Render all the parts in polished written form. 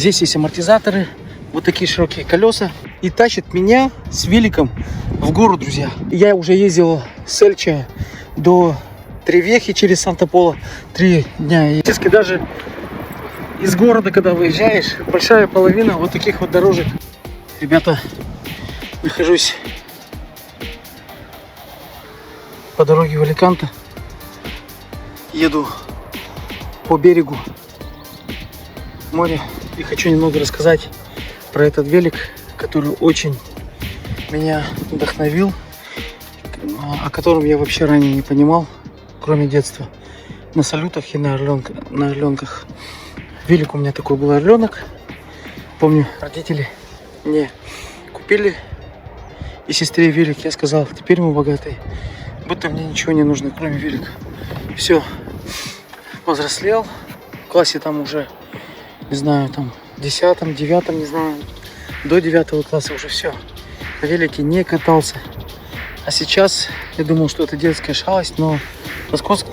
Здесь есть амортизаторы, вот такие широкие колеса. И тащит меня с великом в гору, друзья. Я уже ездил с Эльча до Тревехи через Санта-Пола 3 дня. И даже из города, когда выезжаешь, большая половина вот таких вот дорожек. Ребята, нахожусь по дороге в Аликанте. Еду по берегу моря и хочу немного рассказать про этот велик, который очень меня вдохновил, о котором я вообще ранее не понимал, кроме детства. На салютах и на орленках. Велик у меня такой был, орленок. Помню, родители мне купили и сестре велик. Я сказал, теперь мы богатые. Будто мне ничего не нужно, кроме велика. Все, повзрослел. В классе там уже, не знаю, там 10-м, 9-м, не знаю, до 9 класса уже все. На велике не катался. А сейчас я думал, что это детская шалость, но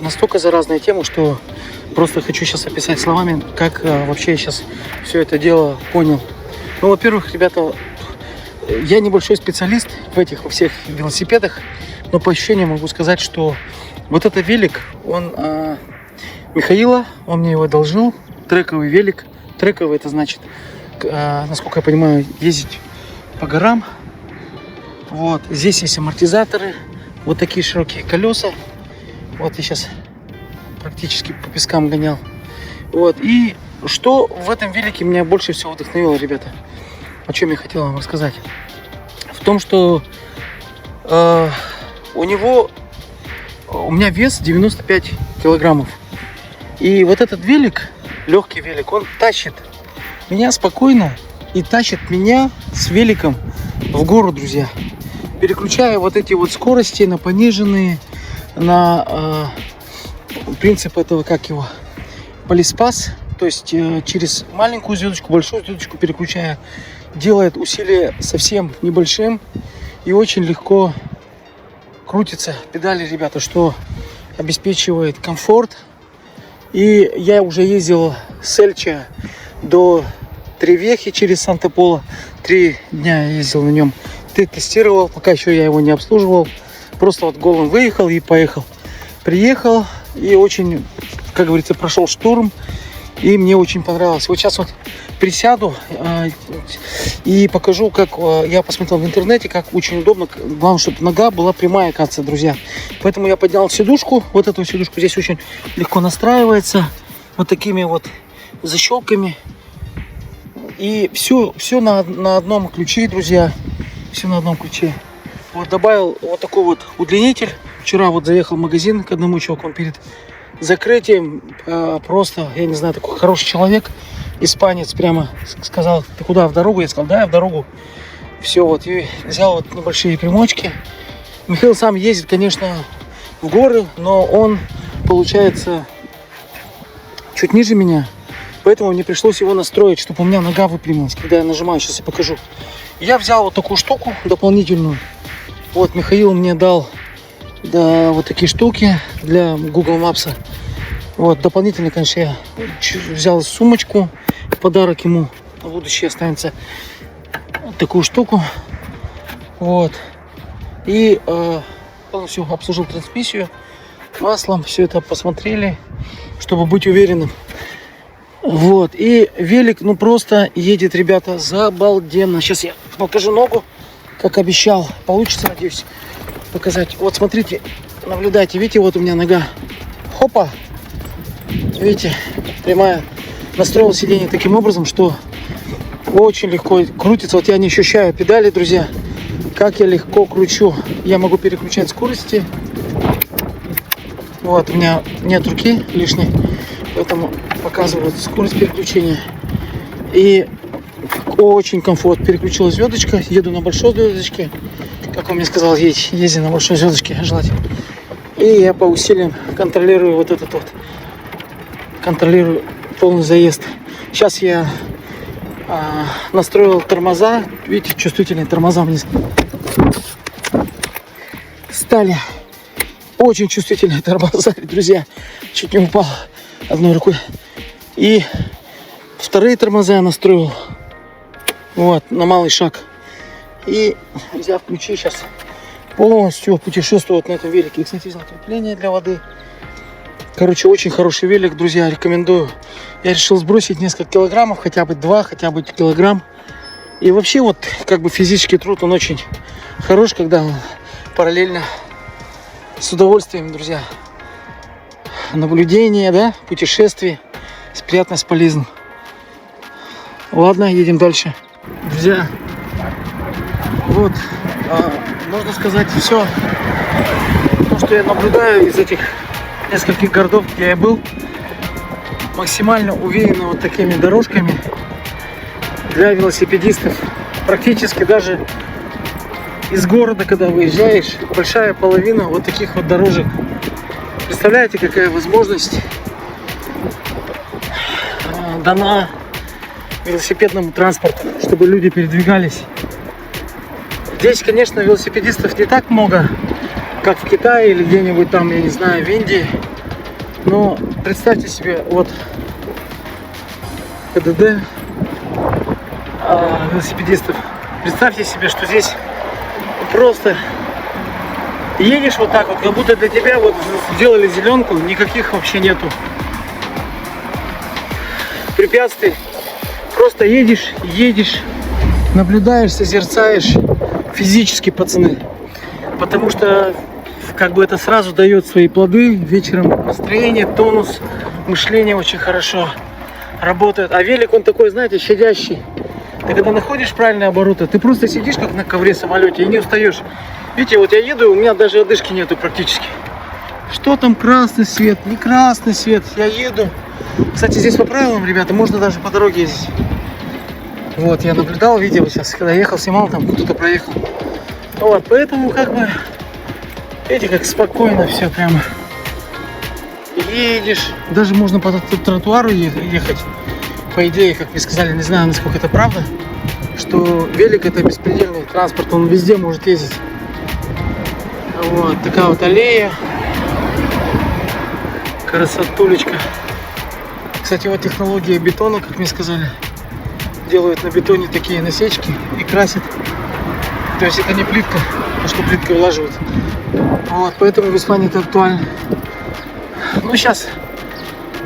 настолько заразная тема, что просто хочу сейчас описать словами, как вообще я сейчас все это дело понял. Ну, во-первых, ребята, я небольшой специалист в этих во всех велосипедах, но по ощущениям могу сказать, что вот этот велик, он Михаила, он мне его одолжил, трековый велик. Трековый — это значит, насколько я понимаю, ездить по горам. Вот, здесь есть амортизаторы, вот такие широкие колеса. Вот я сейчас практически по пескам гонял. Вот, и что в этом велике меня больше всего вдохновило, ребята, о чем я хотел вам рассказать. В том, что у меня вес 95 килограммов. И вот этот велик, легкий велик, он тащит меня спокойно и тащит меня с великом в гору, друзья. Переключая вот эти вот скорости на пониженные, на принцип этого, как его, полиспас. То есть через маленькую звездочку, большую звездочку переключая, делает усилие совсем небольшим и очень легко крутится педали, ребята, что обеспечивает комфорт. И я уже ездил с Эльча до Тревехи через Санта-Пола. 3 дня я ездил на нем. Тестировал, пока еще я его не обслуживал. Просто вот голым выехал и поехал. Приехал и очень, как говорится, прошел штурм. И мне очень понравилось. Вот сейчас вот присяду и покажу, как я посмотрел в интернете, как очень удобно. Главное, чтобы нога была прямая, кажется, друзья. Поэтому я поднял сидушку. Вот эту сидушку здесь очень легко настраивается. Вот такими вот защелками. И все на одном ключе, друзья. Все на одном ключе. Вот добавил вот такой вот удлинитель. Вчера вот заехал в магазин к одному чуваку перед закрытием. Просто, я не знаю, такой хороший человек, испанец, прямо сказал: ты куда, в дорогу? Я сказал: да, я в дорогу. Все, вот, и взял вот небольшие примочки. Михаил сам ездит, конечно, в горы, но он, получается, чуть ниже меня. Поэтому мне пришлось его настроить, чтобы у меня нога выпрямилась, когда я нажимаю. Сейчас я покажу. Я взял вот такую штуку дополнительную. Вот Михаил мне дал, да, вот такие штуки для Google Maps. Вот, дополнительно, конечно, я взял сумочку в подарок ему. На будущее останется вот такую штуку. Вот. И полностью обслужил трансмиссию маслом. Все это посмотрели, чтобы быть уверенным. Вот. И велик, ну, просто едет, ребята, забалденно. Сейчас я покажу ногу, как обещал. Получится, надеюсь, показать. Вот смотрите, наблюдайте, видите, вот у меня нога. Хопа. Видите, прямая. Настроил сиденье таким образом, что очень легко крутится. Вот я не ощущаю педали, друзья. Как я легко кручу. Я могу переключать скорости. Вот, у меня нет руки лишней, поэтому показываю скорость переключения. И очень комфортно. Переключилась звездочка. Еду на большой звездочке. Как он мне сказал, езди на большой звездочке желательно. И я по усилиям контролирую вот этот вот. Контролирую полный заезд. Сейчас я настроил тормоза. Видите, чувствительные тормоза вниз стали. Очень чувствительные тормоза, друзья. Чуть не упал одной рукой. И Вторые тормоза я настроил. Вот, на малый шаг. И взяв ключи, сейчас полностью путешествую вот на этом велике. И, кстати, взял крепление для воды. Короче, очень хороший велик, друзья, рекомендую. Я решил сбросить несколько килограммов, хотя бы 2, хотя бы килограмм. И вообще вот как бы физический труд, он очень хорош, когда он параллельно с удовольствием, друзья. Наблюдение, да, путешествие, приятно, с полезным. Ладно, едем дальше. Друзья, вот, можно сказать, все, то, что я наблюдаю из этих нескольких городов, где я был, максимально увеяно вот такими дорожками для велосипедистов. Практически даже из города, когда выезжаешь, большая половина вот таких вот дорожек. Представляете, какая возможность дана велосипедному транспорту, чтобы люди передвигались. Здесь, конечно, велосипедистов не так много, как в Китае или где-нибудь там, я не знаю, в Индии. Но представьте себе, вот ПДД велосипедистов. Представьте себе, что здесь просто едешь вот так вот, как будто для тебя вот сделали зеленку, никаких вообще нету препятствий. Просто едешь, наблюдаешь, созерцаешь физически, пацаны. Потому что как бы это сразу дает свои плоды. Вечером настроение, тонус, мышление очень хорошо работает. А велик, он такой, знаете, щадящий. Ты когда находишь правильные обороты, ты просто сидишь как на ковре самолете и не устаешь. Видите, вот я еду, у меня даже одышки нету практически. Что там красный свет, не красный свет, я еду. Кстати, здесь по правилам, ребята, можно даже по дороге ездить. Вот, я наблюдал видео сейчас, когда ехал, снимал, там кто-то проехал. Вот, поэтому как бы, видите, как спокойно все прямо. Едешь, даже можно по тротуару ехать. По идее, как мне сказали, не знаю, насколько это правда, что велик это беспредельный транспорт, он везде может ездить. Вот, такая вот аллея. Красотулечка. Кстати, вот технология бетона, как мне сказали, делают на бетоне такие насечки и красят. То есть это не плитка, а что плитка улаживает. Вот, поэтому в Испании это актуально. Ну, сейчас,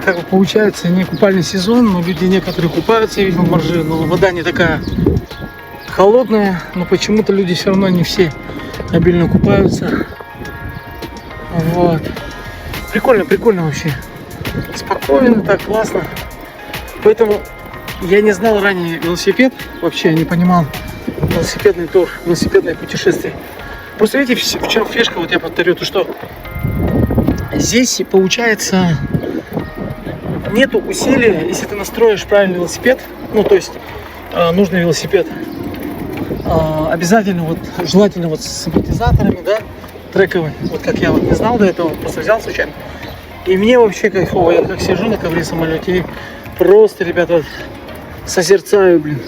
как бы получается, не купальный сезон, но люди некоторые купаются, я видел, в морже, но вода не такая холодная, но почему-то люди все равно не все обильно купаются. Вот. Прикольно, прикольно вообще. Спокойно, так классно. Поэтому я не знал ранее велосипед, вообще не понимал велосипедный тур, велосипедное путешествие. Просто видите, в чем фишка, вот я повторю, то что здесь получается нету усилия, если ты настроишь правильный велосипед, ну то есть нужный велосипед, обязательно вот, желательно вот с амортизаторами, да, трековый, вот как я вот не знал до этого, просто взял случайно. И мне вообще кайфово, я как сижу на ковре самолете и просто, ребята, вот, созерцаю, блин.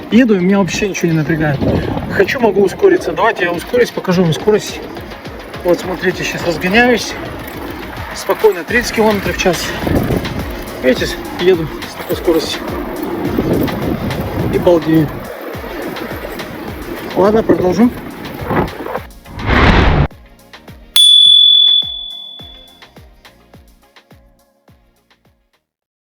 Еду, и меня вообще ничего не напрягает. Хочу, могу ускориться. Давайте я ускорюсь, покажу вам скорость. Вот, смотрите, сейчас разгоняюсь. Спокойно, 30 км в час. Видите, еду с такой скоростью. И балдею. Ладно, продолжим.